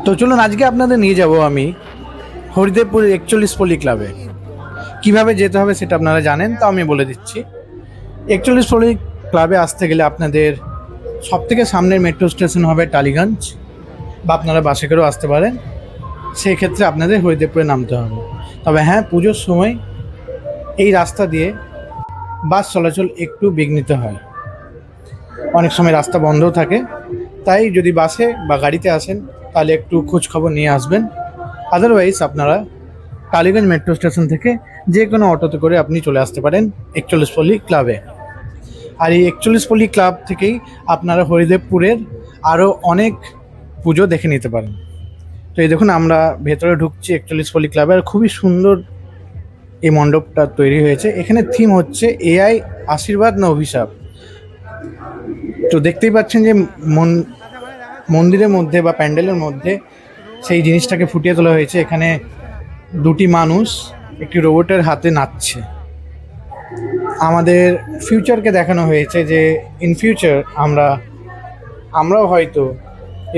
তো চলুন আজকে আপনাদের নিয়ে যাব আমি হরিদেবপুর 41 পল্লী ক্লাবে। কিভাবে যেতে হবে সেটা আপনারা জানেন, তো আমি বলে দিচ্ছি। 41 পল্লী ক্লাবে আসতে গেলে আপনাদের সবথেকে সামনের মেট্রো স্টেশন হবে টালিগঞ্জ, বা আপনারা বাসে করেও আসতে পারেন। সেই ক্ষেত্রে আপনাদের হরিদেবপুরে নামতে হবে। তবে হ্যাঁ, পুজোর সময় এই রাস্তা দিয়ে বাস চলাচল একটু বিঘ্নিত হয়, অনেক সময় রাস্তা বন্ধও থাকে। তাই যদি বাসে বা গাড়িতে আসেন তাহলে একটু খোঁজ খবর নিয়ে আসবেন। আদারওয়াইজ আপনারা টালিগঞ্জ মেট্রো স্টেশন থেকে যে কোনো অটোতে করে আপনি চলে আসতে পারেন 41 পল্লী ক্লাবে। আর এই 41 পল্লী ক্লাব থেকেই আপনারা হরিদেবপুরের আরও অনেক পুজো দেখে নিতে পারেন। তো এই দেখুন, আমরা ভেতরে ঢুকছি 41 পল্লী ক্লাবে। আর খুবই সুন্দর এই মণ্ডপটা তৈরি হয়েছে। এখানে থিম হচ্ছে এআই, আশীর্বাদ না অভিশাপ। তো দেখতেই পাচ্ছেন যে মন্দিরের মধ্যে বা প্যান্ডেলের মধ্যে সেই জিনিসটাকে ফুটিয়ে তোলা হয়েছে। এখানে দুটি মানুষ একটি রোবটের হাতে নাচছে। আমাদের ফিউচারকে দেখানো হয়েছে যে ইন ফিউচার আমরাও হয়তো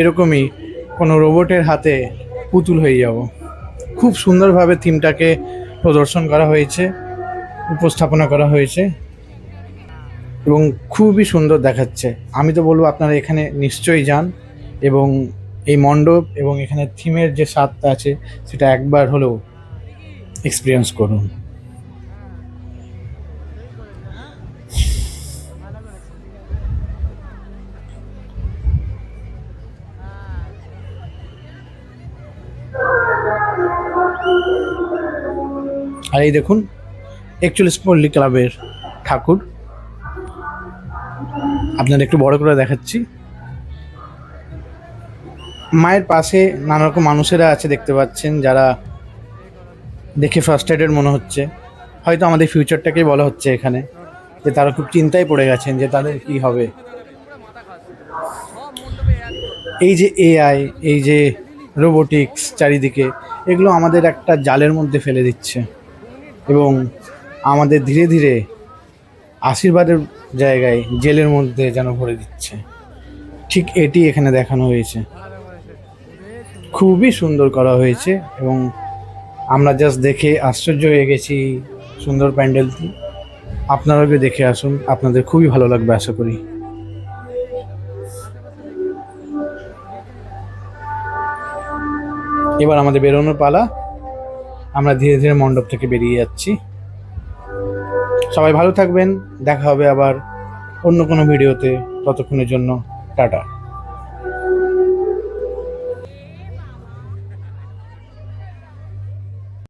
এরকমই কোনো রোবটের হাতে পুতুল হয়ে যাব। খুব সুন্দরভাবে থিমটাকে প্রদর্শন করা হয়েছে, উপস্থাপনা করা হয়েছে এবং খুবই সুন্দর দেখাচ্ছে। আমি তো বলবো আপনারা এখানে নিশ্চয়ই যান এবং এই মণ্ডপ এবং এখানে থিমের যে স্বাদটা আছে সেটা একবার হলেও এক্সপিরিয়েন্স করুন। আর এই দেখুন 41 পল্লী ক্লাবের ঠাকুর, আপনাদের একটু বড় করে দেখাচ্ছি। মায়ের পাশে নানা রকম মানুষেরা আছে দেখতে পাচ্ছেন, যারা দেখে ফ্রাস্ট্রেটেড মনে হচ্ছে। হয়তো আমাদের ফিউচারটাকেই বলা হচ্ছে এখানে, যে তারা খুব চিন্তায় পড়ে গেছেন যে তাদের কি হবে। এই যে এআই, এই যে রোবোটিক্স চারিদিকে, এগুলো আমাদের একটা জালের মধ্যে ফেলে দিচ্ছে এবং আমাদের ধীরে ধীরে আশীর্বাদের জায়গায় জেলের মধ্যে যেন ভরে দিচ্ছে। ঠিক এটি এখানে দেখানো হয়েছে। খুবই সুন্দর করা হয়েছে এবং আমরা জাস্ট দেখে আশ্চর্য হয়ে গেছি সুন্দর প্যান্ডেলটি। আপনারাও দেখে আসুন, আপনাদের খুবই ভালো লাগবে আশা করি। এবার আমাদের বেরোনোর পালা। আমরা ধীরে ধীরে মণ্ডপ থেকে বেরিয়ে যাচ্ছি। সবাই ভালো থাকবেন, দেখা হবে আবার অন্য কোনো ভিডিওতে। ততক্ষণের জন্য টাটা।